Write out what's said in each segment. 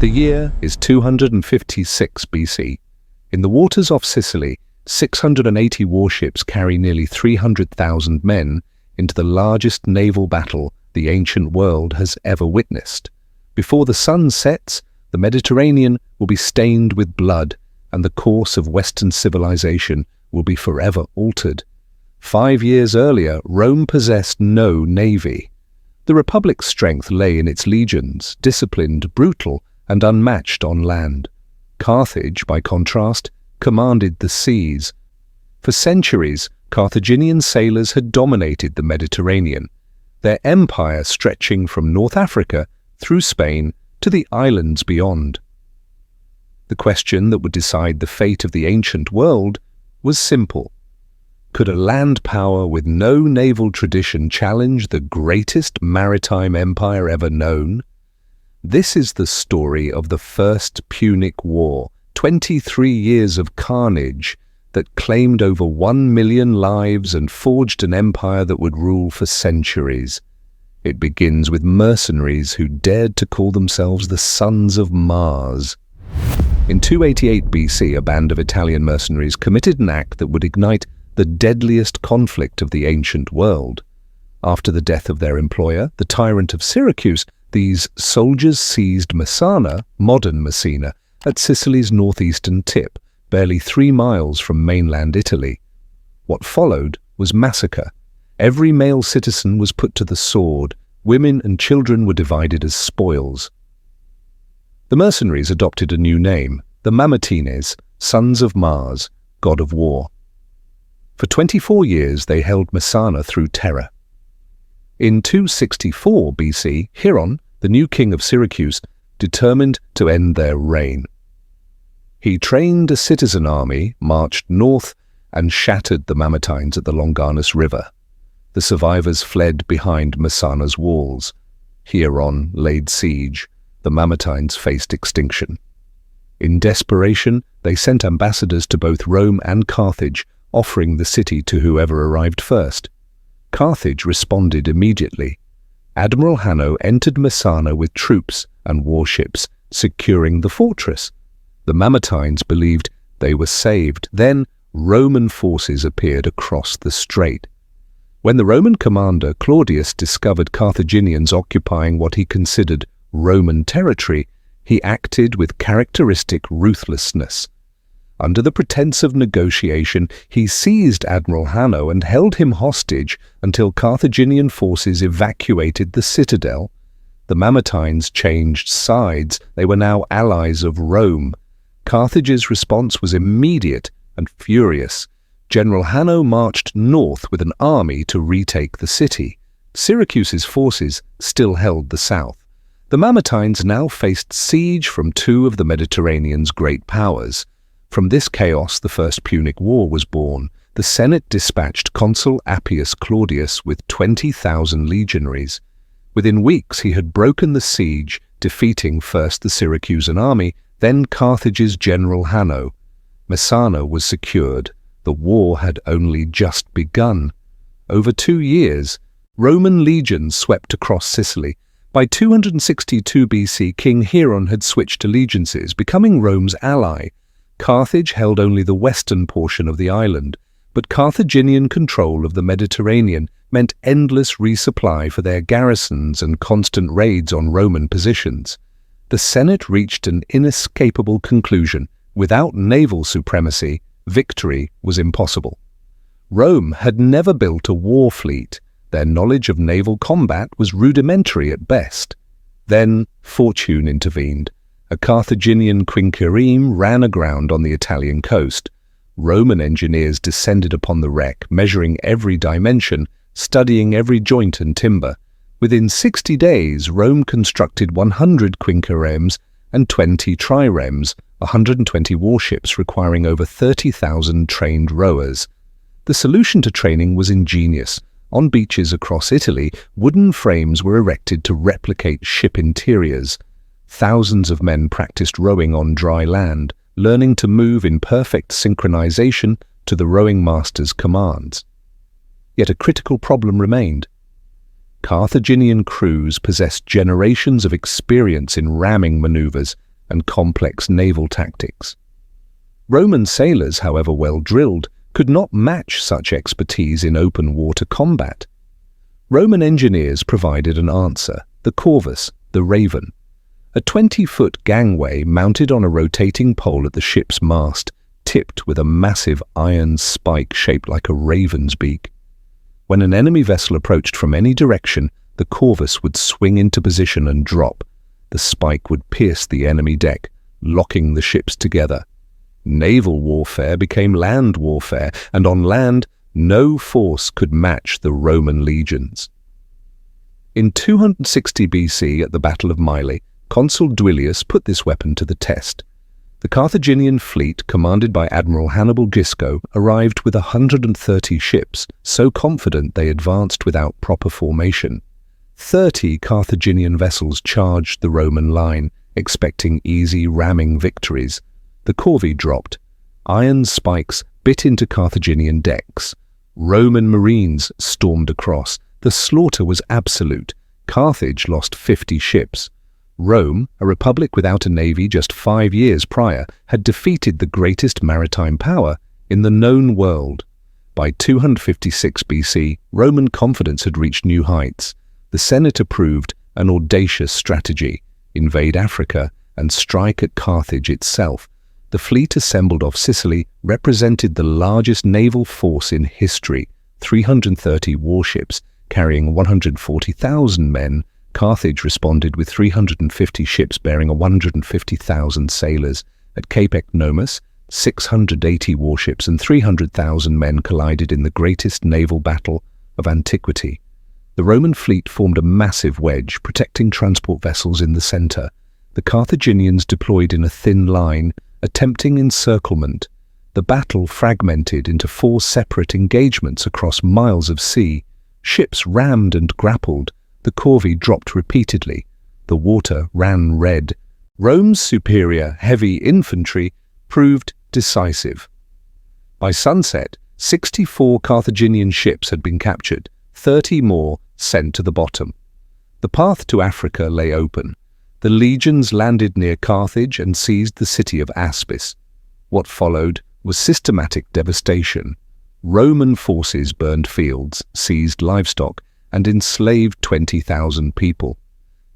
The year is 256 BC. In the waters off Sicily, 680 warships carry nearly 300,000 men into the largest naval battle the ancient world has ever witnessed. Before the sun sets, the Mediterranean will be stained with blood, and the course of Western civilization will be forever altered. 5 years earlier, Rome possessed no navy. The Republic's strength lay in its legions, disciplined, brutal, and unmatched on land. Carthage, by contrast, commanded the seas. For centuries, Carthaginian sailors had dominated the Mediterranean, their empire stretching from North Africa through Spain to the islands beyond. The question that would decide the fate of the ancient world was simple. Could a land power with no naval tradition challenge the greatest maritime empire ever known? This is the story of the First Punic War, 23 years of carnage that claimed over 1 million lives and forged an empire that would rule for centuries. It begins with mercenaries who dared to call themselves the Sons of Mars. In 288 BC, a band of Italian mercenaries committed an act that would ignite the deadliest conflict of the ancient world. After the death of their employer, the tyrant of Syracuse, these soldiers seized Messana, modern Messina, at Sicily's northeastern tip, barely 3 miles from mainland Italy. What followed was massacre. Every male citizen was put to the sword. Women and children were divided as spoils. The mercenaries adopted a new name, the Mamertines, Sons of Mars, god of war. For 24 years they held Messana through terror. In 264 BC, Hiron, the new king of Syracuse, determined to end their reign. He trained a citizen army, marched north, and shattered the Mamertines at the Longanus River. The survivors fled behind Messana's walls. Hiron laid siege. The Mamertines faced extinction. In desperation, they sent ambassadors to both Rome and Carthage, offering the city to whoever arrived first. Carthage responded immediately. Admiral Hanno entered Messana with troops and warships, securing the fortress. The Mamertines believed they were saved. Then Roman forces appeared across the strait. When the Roman commander Claudius discovered Carthaginians occupying what he considered Roman territory, he acted with characteristic ruthlessness. Under the pretense of negotiation, he seized Admiral Hanno and held him hostage until Carthaginian forces evacuated the citadel. The Mamertines changed sides. They were now allies of Rome. Carthage's response was immediate and furious. General Hanno marched north with an army to retake the city. Syracuse's forces still held the south. The Mamertines now faced siege from 2 of the Mediterranean's great powers. From this chaos, the First Punic War was born. The Senate dispatched Consul Appius Claudius with 20,000 legionaries. Within weeks, he had broken the siege, defeating first the Syracusan army, then Carthage's General Hanno. Messana was secured. The war had only just begun. Over 2 years, Roman legions swept across Sicily. By 262 BC, King Hiron had switched allegiances, becoming Rome's ally. Carthage held only the western portion of the island, but Carthaginian control of the Mediterranean meant endless resupply for their garrisons and constant raids on Roman positions. The Senate reached an inescapable conclusion. Without naval supremacy, victory was impossible. Rome had never built a war fleet. Their knowledge of naval combat was rudimentary at best. Then fortune intervened. A Carthaginian quinquereme ran aground on the Italian coast. Roman engineers descended upon the wreck, measuring every dimension, studying every joint and timber. Within 60 days, Rome constructed 100 quinqueremes and 20 triremes, 120 warships requiring over 30,000 trained rowers. The solution to training was ingenious. On beaches across Italy, wooden frames were erected to replicate ship interiors. Thousands of men practiced rowing on dry land, learning to move in perfect synchronization to the rowing master's commands. Yet a critical problem remained. Carthaginian crews possessed generations of experience in ramming maneuvers, and complex naval tactics. Roman sailors, however well drilled, could not match such expertise in open water combat. Roman engineers provided an answer: the Corvus, the Raven, a 20-foot gangway mounted on a rotating pole at the ship's mast, tipped with a massive iron spike shaped like a raven's beak. When an enemy vessel approached from any direction, the Corvus would swing into position and drop. The spike would pierce the enemy deck, locking the ships together. Naval warfare became land warfare, and on land, no force could match the Roman legions. In 260 BC, at the Battle of Mylae, Consul Duilius put this weapon to the test. The Carthaginian fleet, commanded by Admiral Hannibal Gisco, arrived with 130 ships, so confident they advanced without proper formation. 30 Carthaginian vessels charged the Roman line, expecting easy ramming victories. The corvée dropped. Iron spikes bit into Carthaginian decks. Roman marines stormed across. The slaughter was absolute. Carthage lost 50 ships. Rome, a republic without a navy just 5 years prior, had defeated the greatest maritime power in the known world. By 256 BC, Roman confidence had reached new heights. The Senate approved an audacious strategy: invade Africa and strike at Carthage itself. The fleet assembled off Sicily represented the largest naval force in history, 330 warships carrying 140,000 men. Carthage responded with 350 ships bearing 150,000 sailors. At Cape Ecnomus, 680 warships and 300,000 men collided in the greatest naval battle of antiquity. The Roman fleet formed a massive wedge, protecting transport vessels in the center. The Carthaginians deployed in a thin line, attempting encirclement. The battle fragmented into 4 separate engagements across miles of sea. Ships rammed and grappled. The corvée dropped repeatedly. The water ran red. Rome's superior heavy infantry proved decisive. By sunset, 64 Carthaginian ships had been captured, 30 more sent to the bottom. The path to Africa lay open. The legions landed near Carthage and seized the city of Aspis. What followed was systematic devastation. Roman forces burned fields, seized livestock, and enslaved 20,000 people.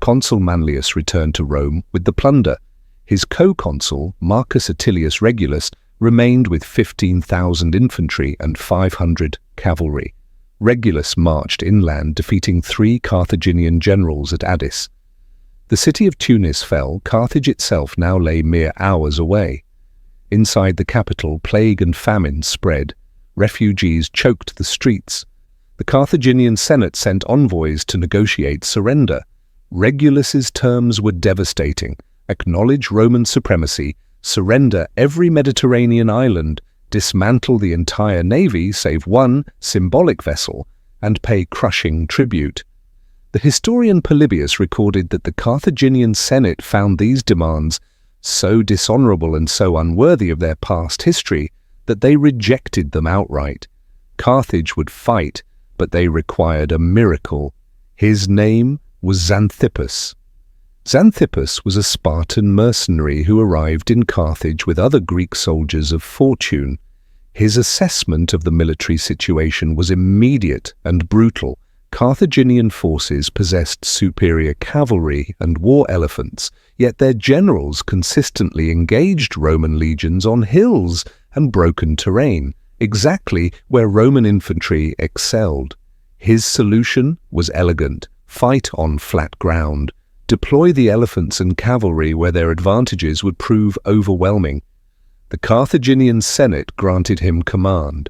Consul Manlius returned to Rome with the plunder. His co-consul, Marcus Atilius Regulus, remained with 15,000 infantry and 500 cavalry. Regulus marched inland, defeating 3 Carthaginian generals at Addis. The city of Tunis fell. Carthage itself now lay mere hours away. Inside the capital, plague and famine spread. Refugees choked the streets. The Carthaginian Senate sent envoys to negotiate surrender. Regulus's terms were devastating: acknowledge Roman supremacy, surrender every Mediterranean island, dismantle the entire navy save one symbolic vessel, and pay crushing tribute. The historian Polybius recorded that the Carthaginian Senate found these demands so dishonorable and so unworthy of their past history that they rejected them outright. Carthage would fight, but they required a miracle. His name was Xanthippus. Xanthippus was a Spartan mercenary who arrived in Carthage with other Greek soldiers of fortune. His assessment of the military situation was immediate and brutal. Carthaginian forces possessed superior cavalry and war elephants, yet their generals consistently engaged Roman legions on hills and broken terrain, exactly where Roman infantry excelled. His solution was elegant: fight on flat ground. Deploy the elephants and cavalry where their advantages would prove overwhelming. The Carthaginian Senate granted him command.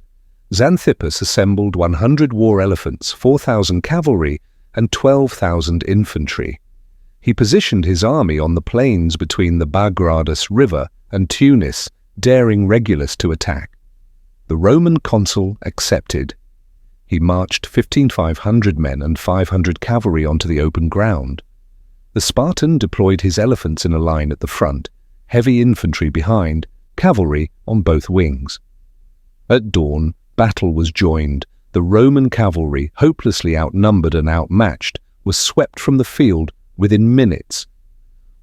Xanthippus assembled 100 war elephants, 4,000 cavalry, and 12,000 infantry. He positioned his army on the plains between the Bagradus River and Tunis, daring Regulus to attack. The Roman consul accepted. He marched 15,500 men and 500 cavalry onto the open ground. The Spartan deployed his elephants in a line at the front, heavy infantry behind, cavalry on both wings. At dawn, battle was joined. The Roman cavalry, hopelessly outnumbered and outmatched, was swept from the field within minutes.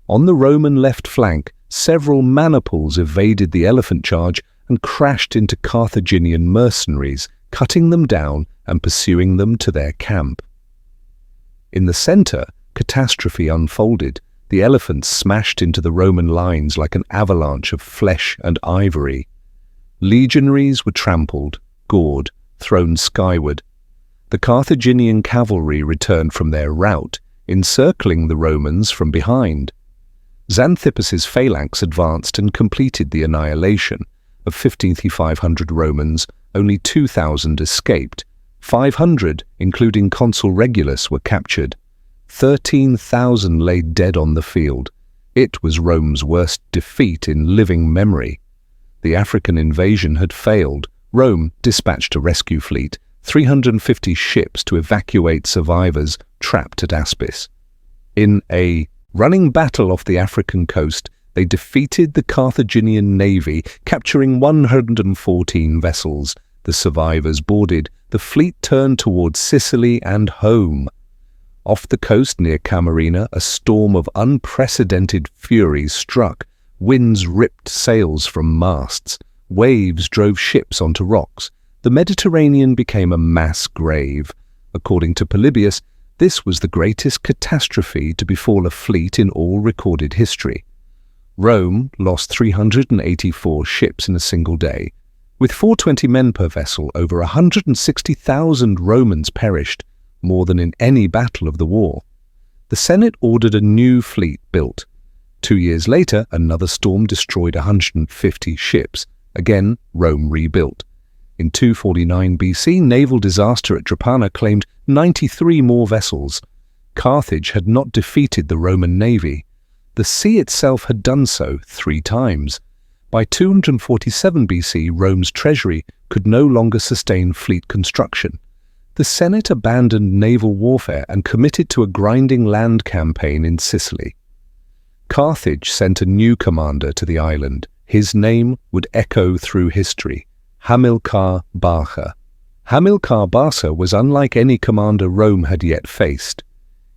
On the Roman left flank, several maniples evaded the elephant charge and crashed into Carthaginian mercenaries, cutting them down and pursuing them to their camp. In the center, catastrophe unfolded. The elephants smashed into the Roman lines like an avalanche of flesh and ivory. Legionaries were trampled, gored, thrown skyward. The Carthaginian cavalry returned from their rout, encircling the Romans from behind. Xanthippus's phalanx advanced and completed the annihilation. Of 15,500 Romans, only 2,000 escaped. 500, including Consul Regulus, were captured. 13,000 lay dead on the field. It was Rome's worst defeat in living memory. The African invasion had failed. Rome dispatched a rescue fleet, 350 ships to evacuate survivors trapped at Aspis. In a running battle off the African coast, they defeated the Carthaginian navy, capturing 114 vessels. The survivors boarded. The fleet turned towards Sicily and home. Off the coast near Camarina, a storm of unprecedented fury struck. Winds ripped sails from masts. Waves drove ships onto rocks. The Mediterranean became a mass grave. According to Polybius, this was the greatest catastrophe to befall a fleet in all recorded history. Rome lost 384 ships in a single day. With 420 men per vessel, over 160,000 Romans perished, more than in any battle of the war. The Senate ordered a new fleet built. 2 years later, another storm destroyed 150 ships. Again, Rome rebuilt. In 249 BC, naval disaster at Drepana claimed 93 more vessels. Carthage had not defeated the Roman navy. The sea itself had done so 3 times. By 247 BC, Rome's treasury could no longer sustain fleet construction. The Senate abandoned naval warfare and committed to a grinding land campaign in Sicily. Carthage sent a new commander to the island. His name would echo through history: Hamilcar Barca. Hamilcar Barca was unlike any commander Rome had yet faced.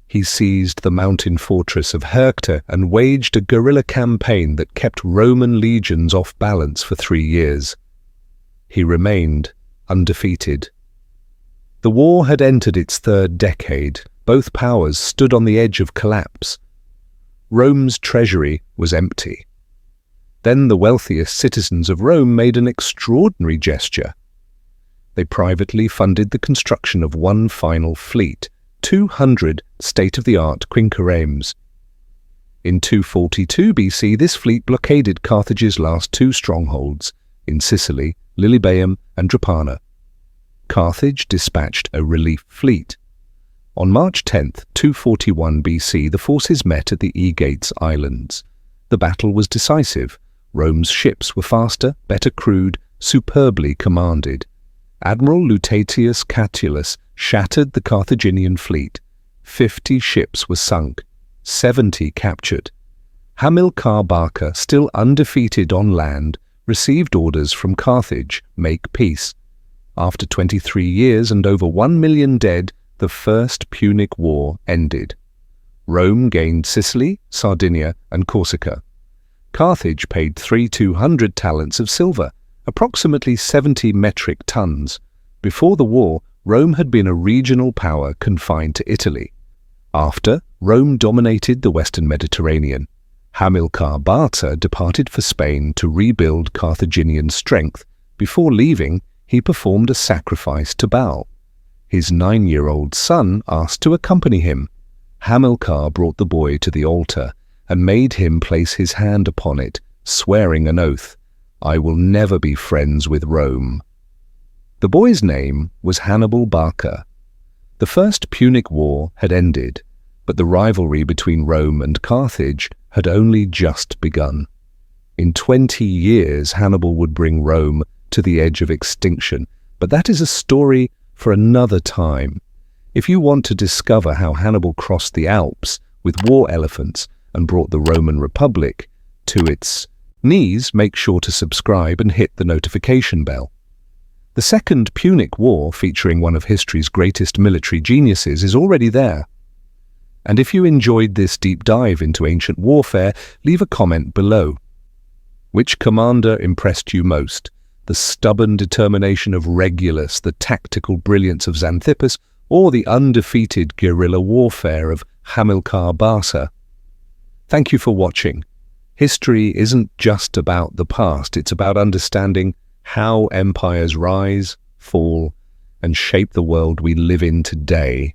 He seized the mountain fortress of Hercta and waged a guerrilla campaign that kept Roman legions off balance for 3 years. He remained undefeated. The war had entered its 3rd decade. Both powers stood on the edge of collapse. Rome's treasury was empty. Then the wealthiest citizens of Rome made an extraordinary gesture. They privately funded the construction of one final fleet, 200 state-of-the-art quinqueremes. In 242 BC, this fleet blockaded Carthage's last 2 strongholds, in Sicily, Lilybaeum and Drepana. Carthage dispatched a relief fleet. On March 10, 241 BC, the forces met at the Aegates Islands. The battle was decisive. Rome's ships were faster, better crewed, superbly commanded. Admiral Lutatius Catulus shattered the Carthaginian fleet. 50 ships were sunk, 70 captured. Hamilcar Barca, still undefeated on land, received orders from Carthage: make peace. After 23 years and over 1 million dead, the First Punic War ended. Rome gained Sicily, Sardinia, and Corsica. Carthage paid 3,200 talents of silver, approximately 70 metric tons. Before the war, Rome had been a regional power confined to Italy. After, Rome dominated the western Mediterranean. Hamilcar Barca departed for Spain to rebuild Carthaginian strength. Before leaving, he performed a sacrifice to Baal. His 9-year-old son asked to accompany him. Hamilcar brought the boy to the altar and made him place his hand upon it, swearing an oath: "I will never be friends with Rome." The boy's name was Hannibal Barca. The First Punic War had ended, but the rivalry between Rome and Carthage had only just begun. In 20 years, Hannibal would bring Rome to the edge of extinction, but that is a story for another time. If you want to discover how Hannibal crossed the Alps with war elephants and brought the Roman Republic to its knees, make sure to subscribe and hit the notification bell. The Second Punic War, featuring one of history's greatest military geniuses, is already there. And if you enjoyed this deep dive into ancient warfare, leave a comment below. Which commander impressed you most? The stubborn determination of Regulus, the tactical brilliance of Xanthippus, or the undefeated guerrilla warfare of Hamilcar Barca? Thank you for watching. History isn't just about the past, it's about understanding how empires rise, fall, and shape the world we live in today.